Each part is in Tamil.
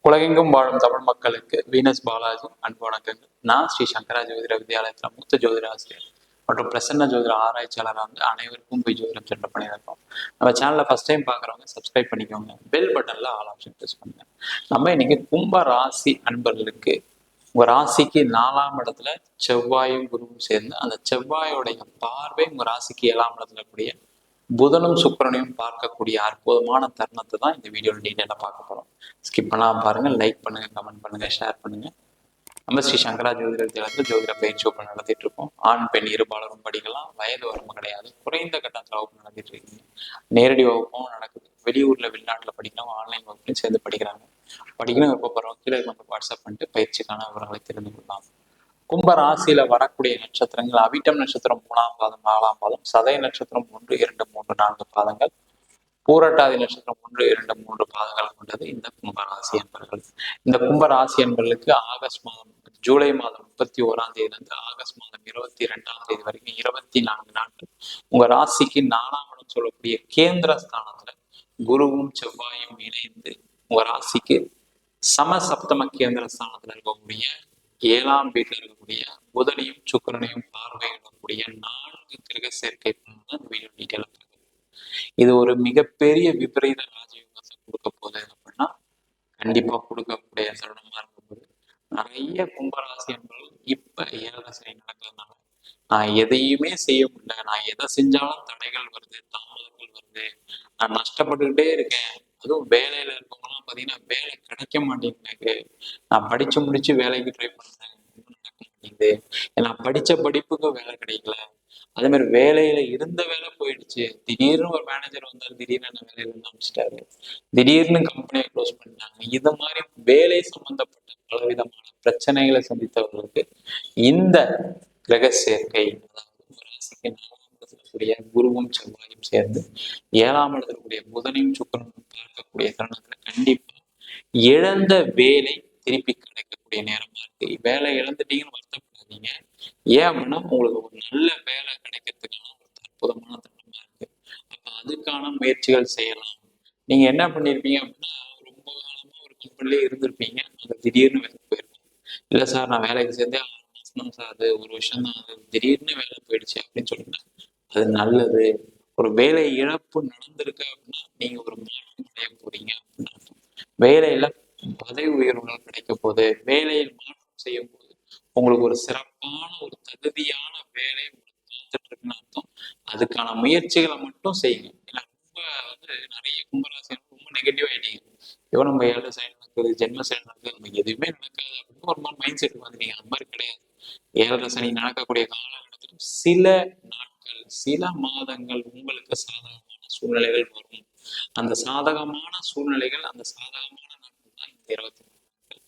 உலகெங்கும் வாழும் தமிழ் மக்களுக்கு வீனஸ் பாலாஜி அன்பு வணக்கங்கள். நான் ஸ்ரீ சங்கரா ஜோதிட வித்யாலயத்தில் மூத்த ஜோதிட ஆசிரியர் மற்றும் பிரசன்ன ஜோதிட ஆராய்ச்சியாளராக வந்து அனைவருக்கும் போய் ஜோதிடம் சென்ற பண்ணியிருக்கோம். நம்ம சேனலில் ஃபர்ஸ்ட் டைம் பார்க்குறவங்க சப்ஸ்கிரைப் பண்ணிக்கோங்க, பெல் பட்டனில் ஆல் ஆப்ஷன் ப்ரெஸ் பண்ணுங்க. நம்ம இன்னைக்கு கும்ப ராசி அன்பர்களுக்கு உங்க ராசிக்கு 4ஆம் இடத்துல செவ்வாயும் குருவும் சேர்ந்து அந்த செவ்வாயோடைய பார்வை உங்க ராசிக்கு 7ஆம் இடத்துல கூடிய புதனும் சுக்கிரனையும் பார்க்கக்கூடிய அற்புதமான தருணத்தை தான் இந்த வீடியோவில் டீட்டெயிலாக பார்க்க போகிறோம். ஸ்கிப் பண்ணாமல் பாருங்கள், லைக் பண்ணுங்கள், கமெண்ட் பண்ணுங்கள், ஷேர் பண்ணுங்கள். நம்ம ஸ்ரீ சங்கரா ஜோதிட வித்யாலயத்தில் ஜோதிட பயிற்சி வகுப்பு நடத்திட்டு இருக்கோம். ஆண் பெண் இருபாலரும் படிக்கலாம், வயது வரம்பு கிடையாது. குறைந்த கட்டணத்தில் வகுப்பு நடத்திட்டு இருக்கீங்க. நேரடி வகுப்பும் நடக்குது. வெளியூரில் வெளிநாட்டில் படிக்கலாம், ஆன்லைன் வகுப்புலையும் சேர்ந்து படிக்கிறாங்க. படிக்கணும் விருப்பப்படுறவங்க கீழே வந்து வாட்ஸ்அப் பண்ணிட்டு பயிற்சிக்கான விவரங்களை தெரிந்து கொள்ளலாம். கும்ப ராசியில வரக்கூடிய நட்சத்திரங்கள் அவிட்டம் நட்சத்திரம் 3ஆம் பாதம் 4ஆம் பாதம், சதய நட்சத்திரம் 1, 2, 3, 4 பாதங்கள், பூரட்டாதி நட்சத்திரம் 1, 2, 3 பாதங்கள் கொண்டது இந்த கும்ப ராசி என்பர்கள். இந்த கும்ப ராசி என்பர்களுக்கு ஆகஸ்ட் மாதம் ஜூலை மாதம் 31ஆம் தேதியிலிருந்து ஆகஸ்ட் மாதம் 22ஆம் தேதி வரைக்கும் 24 நாட்கள் உங்க ராசிக்கு 4ஆம் இடம் சொல்லக்கூடிய கேந்திர ஸ்தானத்துல குருவும் செவ்வாயும் இணைந்து உங்க ராசிக்கு சமசப்தம கேந்திர ஸ்தானத்துல இருக்கக்கூடிய 7ஆம் வீட்டில் இருக்கக்கூடிய புதனையும் சுக்கிரனையும் பார்வையிடக்கூடிய 4 கிரக சேர்க்கை வீடியோ டீட்டெயிலாக பார்க்கணும். இது ஒரு மிகப்பெரிய விபரீத ராஜயோகத்தை கொடுக்க போகுது அப்படின்னா கண்டிப்பா கொடுக்கக்கூடிய தருணமா இருக்கும் போது நிறைய கும்பராசி என்பது இப்ப 7 சனி நடக்கிறதுனால நான் எதையுமே செய்ய முடியல, நான் எதை செஞ்சாலும் தடைகள் வருது, தாமதங்கள் வருது, நான் நஷ்டப்பட்டுக்கிட்டே இருக்கேன். அதுவும் வேலையில இருக்கவங்கலாம் பாத்தீங்கன்னா வேலை கிடைக்க மாட்டேங்குது, நான் படிச்சு முடிச்சு வேலைக்கு ட்ரை பண்றேன், நடக்க மாட்டேங்குது, நான் படிச்ச படிப்புக்கு வேலை கிடைக்கல, அதே மாதிரி வேலையில இருந்த வேலை போயிடுச்சு, திடீர்னு ஒரு மேனேஜர் வந்தாரு, திடீர்னு என்ன வேலையில இருந்து அமைச்சிட்டாரு, திடீர்னு கம்பெனியை க்ளோஸ் பண்ணிட்டாங்க. இது மாதிரி வேலை சம்பந்தப்பட்ட பலவிதமான பிரச்சனைகளை சந்தித்தவர்களுக்கு இந்த கிரக சேர்க்கை, அதாவது ராசிக்கு 4ஆம் இடத்துல குருவும் செவ்வாயும் சேர்ந்து 7ஆம் இடத்துல கூடிய புதனையும் சுக்கிரனும் பார்க்கக்கூடிய தருணத்துல கண்டிப்பா இழந்த வேலை திருப்பி கிடைக்கக்கூடிய நேரமா இருக்கு. வேலை இழந்துட்டீங்கன்னு வருத்தப்படாதீங்க. ஏன் அப்படின்னா உங்களுக்கு ஒரு நல்ல வேலை கிடைக்கிறதுக்கான ஒரு அற்புதமான தருணமா இருக்கு. அப்ப அதுக்கான முயற்சிகள் செய்யலாம். நீங்க என்ன பண்ணிருப்பீங்க அப்படின்னா ரொம்ப காலமா ஒரு கம்பெனிலே இருந்திருப்பீங்க, அங்க திடீர்னு வேலை போயிருக்கும். இல்ல சார் நான் வேலைக்கு சேர்ந்தே 6 மாசம் தான் சார், அது ஒரு வருஷம் தான், அது திடீர்னு வேலை போயிடுச்சு அப்படின்னு சொல்லுங்க. அது நல்லது. ஒரு வேலை இழப்பு நடந்திருக்கு அப்படின்னா நீங்க ஒரு மாற்றம் அடைய போறீங்க அப்படின்னு அர்த்தம். வேலையில பதவி உயர்வுகள் கிடைக்க போது, வேலையில் மாற்றம் செய்யும் போது உங்களுக்கு ஒரு சிறப்பான ஒரு தகுதியான வேலை உங்களுக்கு காத்துட்டு இருக்குன்னு அர்த்தம். அதுக்கான முயற்சிகளை மட்டும் செய்யுங்க. ஏன்னா ரொம்ப நிறைய கும்பராசி ரொம்ப நெகட்டிவ் ஆயிட்டீங்க. ஐயோ நம்ம 7 சைடு நடக்குது, ஜென்ம சைடு நடக்குது, நமக்கு எதுவுமே நடக்காது அப்படின்னு ஒரு மாதிரி மைண்ட் செட் வந்துட்டீங்க. அது மாதிரி கிடையாது. 7 சனி நடக்கக்கூடிய காலகட்டத்திலும் சில நாட்கள், சில மாதங்கள் உங்களுக்கு சாதகமான சூழ்நிலைகள் வரும். அந்த சாதகமான சூழ்நிலைகள், அந்த சாதகமான நாட்கள் தான் இந்த 24 நாட்கள்.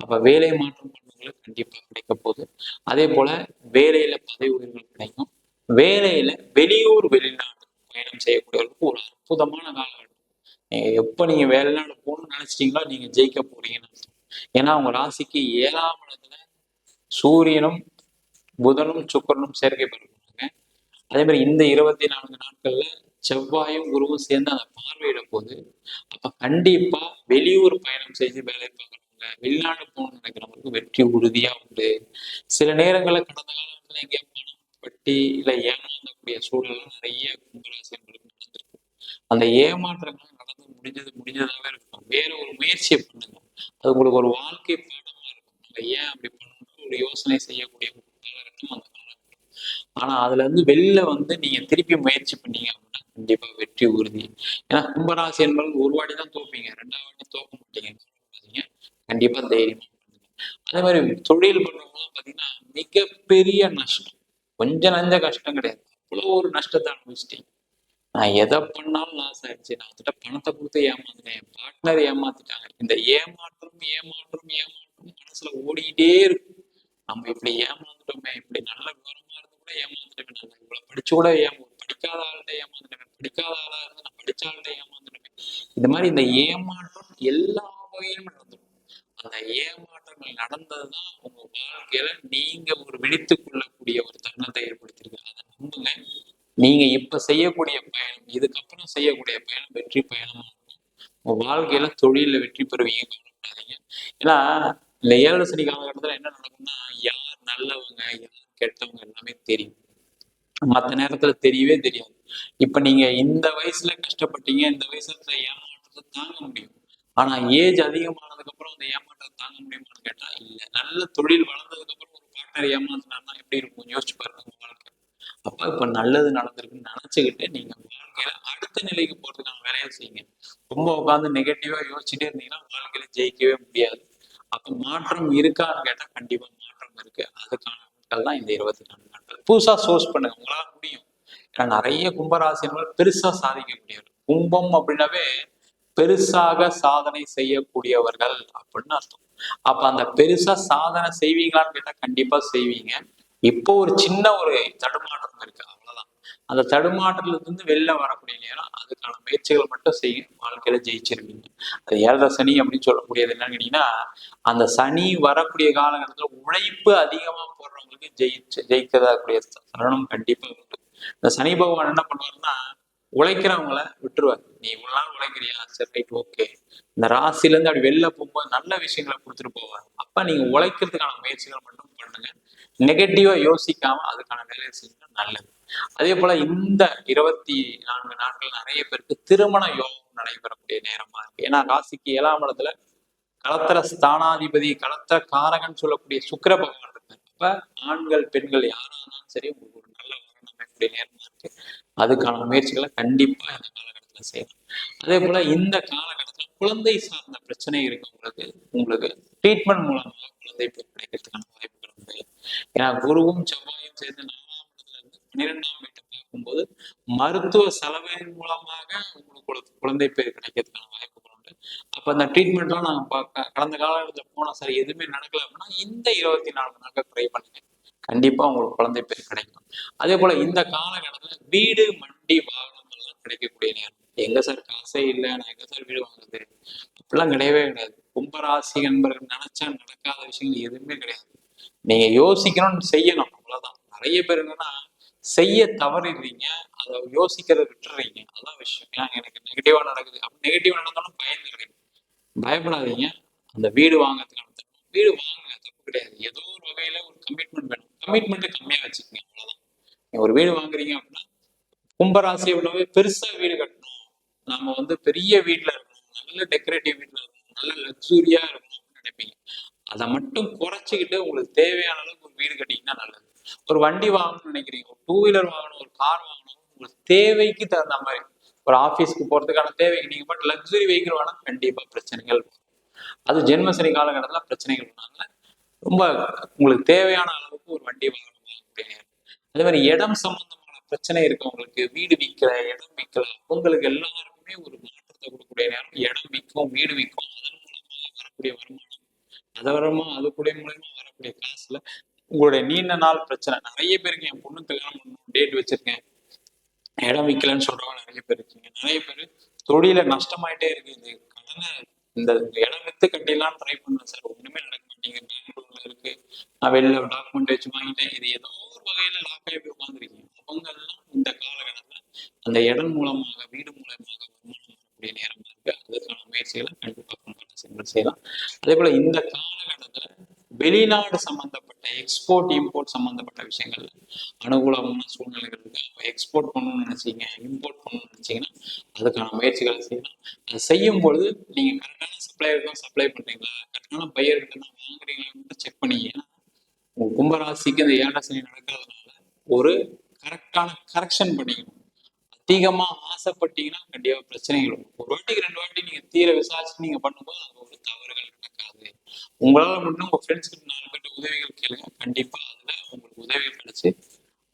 அப்ப வேலை மாற்றம் பண்ணவங்களுக்கு கண்டிப்பா கிடைக்க போகுது. அதே போல வேலையில பதவி உயர்வுகள் கிடைக்கும். வேலையில வெளியூர் வெளிநாடு பயணம் செய்யக்கூடியவர்களுக்கு ஒரு அற்புதமான காலகட்டம். எப்ப நீங்க வெளிநாடு போகணும்னு நினைச்சிட்டீங்களோ நீங்க ஜெயிக்க போறீங்கன்னு அர்த்தம். ஏன்னா உங்க ராசிக்கு 7ஆம் இடத்துல சூரியனும் புதனும் சுக்கிரனும் சேர்க்கை பெறுவாங்க. அதே மாதிரி இந்த 24 நாட்கள்ல செவ்வாயும் குருவும் சேர்ந்து அந்த பார்வையிட போது அப்ப கண்டிப்பா வெளியூர் பயணம் செய்து வேலை பார்க்குறவங்க, வெளிநாடு போகணும்னு நினைக்கிறவங்களுக்கு வெற்றி உறுதியா உண்டு. சில நேரங்களில் கடந்த காலத்துல எங்கேயா பணம் பட்டி இல்ல ஏமாந்தக்கூடிய சூழல்லாம் நிறைய கும்பராசிகளுக்கு நடந்திருக்கு. அந்த ஏமாற்றங்கள் நடந்து முடிஞ்சதாவே இருக்கும். வேற ஒரு முயற்சியை பண்ணுங்க, அது உங்களுக்கு ஒரு வாழ்க்கை பாடமா இருக்கும். நம்ம ஏன் அப்படி பண்ணணும் ஒரு யோசனை செய்யக்கூடிய ஒரு காலகட்டம் அந்த காலகட்டம். ஆனா அதுல இருந்து வெளியில நீங்க திருப்பி முயற்சி பண்ணீங்க அப்படின்னா கண்டிப்பா வெற்றி உறுதி. ஏன்னா கும்பராசி என்பது ஒரு வாட்டி தான் தோப்பீங்க, 2ஆவது வாட்டி தோக்க மாட்டீங்க. கண்டிப்பா தைரியமா பண்ணுங்க. அதே மாதிரி தொழில் பண்றவங்கலாம் பாத்தீங்கன்னா மிகப்பெரிய நஷ்டம், கொஞ்சம் நஞ்ச கஷ்டம் கிடையாது, அவ்வளவு ஒரு நஷ்டத்தை அனுபவிச்சிட்டீங்க. நான் எதை பண்ணாலும் லாஸ் ஆயிடுச்சு, நான் கிட்ட பணத்தை கொடுத்து ஏமாத்தினேன், என் பார்ட்னர் ஏமாத்திட்டாங்க. இந்த ஏமாற்றம் ஏமாற்றம் ஏமாற்றம் மனசுல ஓடிக்கிட்டே இருக்கும். நம்ம இப்படி ஏமாந்துட்டோமே, இப்படி நல்ல விவரமா இருந்து கூட ஏமாந்துட்டோமே, நல்லா இவ்வளவு படிச்சு கூட படிக்காத ஆள்கிட்ட ஏமாந்துட்டோமே, படிக்காத ஆளா இருந்து நான் படிச்ச ஆள்கிட்ட ஏமாந்துட்டோமே. இந்த மாதிரி இந்த ஏமாற்றம் எல்லா வகையிலும் நடந்துடும். அந்த ஏமாற்றங்கள் நடந்ததுதான் உங்க வாழ்க்கையில நீங்க ஒரு விழித்துக் கொள்ளக்கூடிய ஒரு தருணத்தை ஏற்படுத்திருக்கு. அதை நம்புங்க. நீங்க இப்ப செய்யக்கூடிய பயணம், இதுக்கப்புறம் செய்யக்கூடிய பயணம் வெற்றி பயணமா இருக்கும். உங்க வாழ்க்கையில தொழில வெற்றி பெறுவீங்க. பண்ணாதீங்க. ஏன்னா இந்த 7 சனி காலகட்டத்துல என்ன நடக்கும்னா, யார் நல்லவங்க யார் கெட்டவங்க எல்லாமே தெரியும். மத்த நேரத்துல தெரியவே தெரியாது. இப்ப நீங்க இந்த வயசுல கஷ்டப்பட்டீங்க, இந்த வயசுல ஏமாற்றத்தை தாங்க முடியும். ஆனா ஏஜ் அதிகமானதுக்கு அப்புறம் அந்த ஏமாற்றத்தை தாங்க முடியுமான்னு கேட்டா இல்ல. நல்ல தொழில் வளர்ந்ததுக்கு அப்புறம் ஒரு பார்ட்னர் ஏமாத்தினாருன்னா எப்படி இருக்கும் யோசிச்சு பாருங்க உங்க வாழ்க்கை. அப்ப இப்ப நல்லது நடந்திருக்குன்னு நினைச்சுக்கிட்டு நீங்க வாழ்க்கையில அடுத்த நிலைக்கு போறதுக்கான வேலையை செய்யுங்க. ரொம்ப உட்காந்து நெகட்டிவா யோசிச்சுட்டே இருந்தீங்கன்னா வாழ்க்கையில ஜெயிக்கவே முடியாது. அப்ப மாற்றம் இருக்கான்னு கேட்டா கண்டிப்பா மாற்றம் இருக்கு. அதுக்கான நாட்கள் தான் இந்த 24 நாட்கள். புதுசா சோர்ஸ் பண்ணுங்க, உங்களால முடியும். ஏன்னா நிறைய கும்பராசினர்கள் பெருசா சாதிக்கக்கூடியவர்கள். கும்பம் அப்படின்னாவே பெருசாக சாதனை செய்யக்கூடியவர்கள் அப்படின்னு அர்த்தம். அப்ப அந்த பெருசா சாதனை செய்வீங்களான்னு கேட்டா கண்டிப்பா செய்வீங்க. இப்போ ஒரு சின்ன ஒரு தடுமாற்றம் இருக்கு, அவ்வளவுதான். அந்த தடுமாற்றத்துல இருந்து வெளில வரக்கூடிய நேரம், அதுக்கான முயற்சிகள் மட்டும் செய்யுங்க, வாழ்க்கையில ஜெயிச்சிருவீங்க. அது 7 சனி அப்படின்னு சொல்லக்கூடியது என்னன்னு கேட்டீங்கன்னா, அந்த சனி வரக்கூடிய காலகட்டத்துல உழைப்பு அதிகமா போடுறவங்களுக்கு ஜெயிக்கக்கூடிய தருணம் கண்டிப்பா உண்டு. இந்த சனி பகவான் என்ன பண்ணுவாருன்னா, உழைக்கிறவங்கள விட்டுருவாரு. நீ இவ்வளவு நாள் உழைக்கிறியா, சரி ரைட் ஓகே. இந்த ராசில இருந்து அப்படி வெளில போகும்போது நல்ல விஷயங்களை கொடுத்துட்டு போவார். அப்ப நீங்க உழைக்கிறதுக்கான முயற்சிகள் மட்டும் பண்ணுங்க. நெகட்டிவா யோசிக்காம அதுக்கான வேலையை செஞ்சா நல்லது. அதே போல இந்த 24 நாட்கள் நிறைய பேருக்கு திருமண யோகம் நடைபெறக்கூடிய நேரமா இருக்கு. ஏன்னா ராசிக்கு 7ஆம் இடத்துல களத்திர ஸ்தானாதிபதி, களத்திர காரகன் சொல்லக்கூடிய சுக்கிர பகவான் இருக்காரு. அப்ப ஆண்கள் பெண்கள் யாரானாலும் சரி உங்களுக்கு ஒரு நல்ல வரன் அமையக்கூடிய நேரமா இருக்கு. அதுக்கான முயற்சிகளை கண்டிப்பா இந்த காலகட்டத்துல செய்யலாம். அதே போல இந்த காலகட்டத்துல குழந்தை சார்ந்த பிரச்சனை இருக்கவங்களுக்கு உங்களுக்கு ட்ரீட்மெண்ட் மூலமாக குழந்தை கிடைக்கிறதுக்கான வாய்ப்புகள் உண்டு. ஏன்னா குருவும் செவ்வாயும் சேர்ந்து 4ஆம் இடத்துல இருந்து 12ஆம் வீட்டை பார்க்கும்போது மருத்துவ செலவின் மூலமாக உங்களுக்கு குழந்தை பேர் கிடைக்கிறதுக்கான வாய்ப்புகள் உண்டு. அப்ப அந்த ட்ரீட்மெண்ட்லாம் நாங்க கடந்த காலகட்டத்துல போனோம் சார், எதுவுமே நடக்கல அப்படின்னா இந்த 24 நாட்கள் ட்ரை பண்ணுங்க, கண்டிப்பா உங்களுக்கு குழந்தை பேர் கிடைக்கும். அதே போல இந்த காலகட்டத்துல வீடு மண்டி வாகனம் எல்லாம் கிடைக்கக்கூடிய நேரம். எங்க சார் காசே இல்லை, நான் எங்க சார் வீடு வாங்குறது, அப்படிலாம் கிடையவே கிடையாது. கும்பராசி என்பர்கள் நினைச்சா நடக்காத விஷயங்கள் எதுவுமே கிடையாது. நீங்க யோசிக்கணும்னு செய்யணும், அவ்வளவுதான். நிறைய பேர் என்னன்னா செய்ய தவறிடுறீங்க, அதை யோசிக்கிறத விட்டுறீங்க, அதான் விஷயம். ஏன்னா எனக்கு நெகட்டிவா நடக்குது, அப்படி நெகட்டிவா நடந்தாலும் பயந்துடுறீங்க. பயப்படாதீங்க. அந்த வீடு வாங்கறதுக்கான வீடு வாங்குங்க, தப்பு கிடையாது. ஏதோ ஒரு வகையில ஒரு கமிட்மெண்ட் வேணும், கமிட்மெண்ட் கம்மியா வச்சுக்கோங்க, அவ்வளவுதான். நீங்க ஒரு வீடு வாங்குறீங்க அப்படின்னா கும்பராசியை உள்ளவே பெருசா வீடு கட்டணும், நாம பெரிய வீட்டுல இருக்கணும், நல்ல டெக்கரேட்டிவ் வீட்டுல இருக்கணும், நல்ல லக்ஸூரியா இருக்கணும் அப்படின்னு நினைப்பீங்க. அதை மட்டும் குறைச்சிக்கிட்டு உங்களுக்கு தேவையான அளவுக்கு ஒரு வீடு கட்டிங்கன்னா நல்லது. ஒரு வண்டி வாங்கணும்னு நினைக்கிறீங்க, ஒரு 2 வீலர் வாங்கணும், ஒரு கார் வாங்கணும், உங்களுக்கு தேவைக்கு தகுந்த மாதிரி. ஒரு ஆபீஸ்க்கு போறதுக்கான தேவைக்கு நீங்க பட் லக்ஸுரி வெஹிக்கிள் வேணா கண்டிப்பா பிரச்சனைகள். அது ஜென்மசனி காலகட்டத்துல பிரச்சனைகள் பண்ணாங்க. ரொம்ப உங்களுக்கு தேவையான அளவுக்கு ஒரு வண்டி வாங்கணும் அப்படின்னு. அதே மாதிரி இடம் சம்பந்தமான பிரச்சனை இருக்கவங்களுக்கு, வீடு விற்கல, இடம் விற்கல, அவங்களுக்கு எல்லாருக்குமே ஒரு மாற்றத்தை கொடுக்கக்கூடிய நேரம். இடம் விற்கும், வீடு விற்கும், அதன் மூலமாக வரக்கூடிய வருமானம், அது கூட மூலமா வரக்கூடிய காசுல உங்களுடைய நீண்ட நாள் பிரச்சனை. நிறைய பேருக்கு என் பொண்ணு கல்யாணம் பண்ணணும், டேட் வச்சிருக்கேன், இடம் விற்கலன்னு சொல்றவங்க நிறைய பேர் இருக்கீங்க. நிறைய பேர் தொழில நஷ்டமாயிட்டே இருக்கு, இந்த கடனை இந்த இடம் வித்து கட்டிடலாம் ட்ரை பண்ணேன் சார், ஒண்ணுமே நடக்க மாட்டேங்க, பெங்களூர்ல இருக்கு, நான் வெளில டாக்குமெண்ட் வச்சு வாங்கிட்டேன், இது ஏதோ ஒரு வகையில லாக் ஆகி போய் உட்காந்துருக்கீங்க. அவங்க எல்லாம் இந்த காலகட்டத்துல அந்த இடம் மூலமாக, வீடு மூலமாக வருமானம் வரக்கூடிய நேரமா இருக்கு. அதற்கான முயற்சிகளை கண்டிப்பாக செய்யலாம். அதே போல இந்த காலகட்டத்துல வெளிநாடு சம்பந்தப்பட்ட எக்ஸ்போர்ட் இம்போர்ட் சம்பந்தப்பட்ட விஷயங்கள்ல அனுகூலமான சூழ்நிலைகள் இருக்கு. எக்ஸ்போர்ட் பண்ணணும்னு நினைச்சீங்க, இம்போர்ட் பண்ணணும்னு நினைச்சீங்கன்னா அதுக்கான முயற்சிகளை செய்யலாம். அதை செய்யும் பொழுது நீங்க கரெக்டான சப்ளையர் தான் சப்ளை பண்றீங்களா, கரெக்டான பையர்கிட்ட தான் வாங்குறீங்களான்னு செக் பண்ணீங்க. உங்க கும்பராசிக்கு இந்த 7 சனி நடக்கிறதுனால ஒரு கரெக்டான கரெக்ஷன் பண்ணிக்கணும். அதிகமா ஆசைப்பட்டீங்கன்னா கண்டிப்பா பிரச்சனைகள் வரும். ஒரு வாட்டிக்கு 2 வாட்டி நீங்க தீர விசாரிச்சு நீங்க பண்ணும்போது அது ஒரு தவறுகள் நடக்காது. உங்களால மட்டும் உங்க ஃப்ரெண்ட்ஸ் கிட்ட 4 பேர்ட்ட உதவிகள் கேளுங்க, கண்டிப்பா அதுல உங்களுக்கு உதவிகள் கிடைச்சு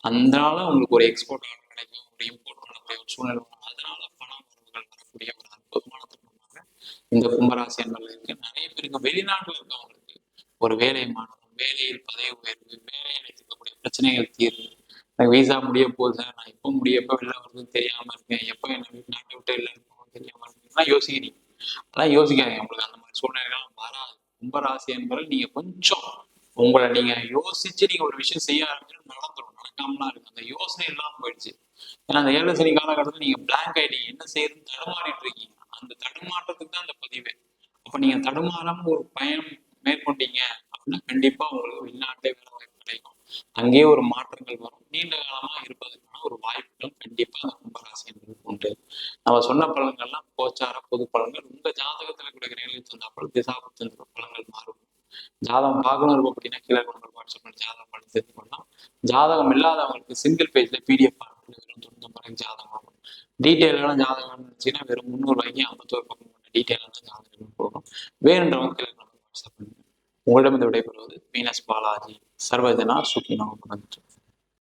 அதனால உங்களுக்கு ஒரு எக்ஸ்போர்ட் ஆர்டர் கிடைக்கும், ஒரு இம்போர்ட் பண்ணக்கூடிய ஒரு சூழ்நிலை வரும். அதனால பணம் வரவுகள் வரக்கூடிய ஒரு அற்புதமான தருணமாக இந்த கும்பராசி என்பதில் இருக்கு. நிறைய பேருக்கு வெளிநாட்டுல இருக்கவங்களுக்கு ஒரு வேலை மாற்றம், வேலையில் பதவி உயர்வு, வேலையில் இருக்கக்கூடிய பிரச்சனைகள் தீர்வு. எனக்கு வீசா முடிய போகுது, நான் எப்போ எப்போ வெளில வருதுன்னு தெரியாம இருக்கேன், எப்போ என்ன நாட்டை விட்டு வெளில இருக்கணும் தெரியாம இருக்கீங்கன்னா யோசிக்கிறீங்க. அதான் யோசிக்காதீங்க, உங்களுக்கு அந்த மாதிரி சூழ்நிலைகள்லாம் வராது. கும்பராசி என்பதில் நீங்க கொஞ்சம் உங்களை நீங்க யோசிச்சு நீங்க ஒரு விஷயம் செய்ய ஆரம்பிச்சு நடந்துடும், நடக்காமலாம் இருக்கு. அந்த யோசனை இல்லாம போயிடுச்சு. ஏன்னா அந்த 7 சனி காலகட்டத்தில் நீங்க பிளாங்க் ஆயிட்டீங்க, என்ன செய்யறதுன்னு தடுமாறிட்டு இருக்கீங்க. அந்த தடுமாற்றத்துக்கு தான் அந்த பதிவு. அப்ப நீங்க தடுமாறாம ஒரு பயணம் மேற்கொண்டீங்க அப்படின்னா கண்டிப்பா உங்களுக்கு வெளிநாட்டை வேலை வாய்ப்பு கிடைக்கும். அங்கேயே ஒரு மாற்றங்கள் வரும். நீண்ட காலமா இருப்பதற்கான ஒரு வாய்ப்புகள் கண்டிப்பா அந்த கும்பராசி என்பதுக்கு உண்டு. நம்ம சொன்ன பலன்கள்லாம் கோச்சார பொது பலன்கள். உங்க ஜாதகத்துல இருக்கிற கிரகங்களுக்கு தகுந்தாப்புல திசாபுத்திர பலன்கள் மாறும். ஜாதகம் பார்க்கணும் இருக்கும் அப்படின்னா கீழே கொண்டு வாட்ஸ்அப்ல ஜாதகம் பார்த்து தெரிந்து கொள்ளலாம். ஜாதகம் இல்லாதவங்களுக்கு சிங்கிள் பேஜ்ல பிடிஎஃப் வெறும் 95 ஜாதகம் ஆகும். டீட்டெயிலான ஜாதகம் இருந்துச்சுன்னா வெறும் 300 ரூபாய்க்கு 51 பக்கம் கொண்ட டீட்டெயிலான ஜாதகம் போகும். வேணுன்றவங்க கீழே கொண்டு வாட்ஸ்அப் பண்ணுங்க. உங்களிடம் விடைபெறுவது வீனஸ் பாலாஜி. சர்வஜனா சுகினோ பவந்து.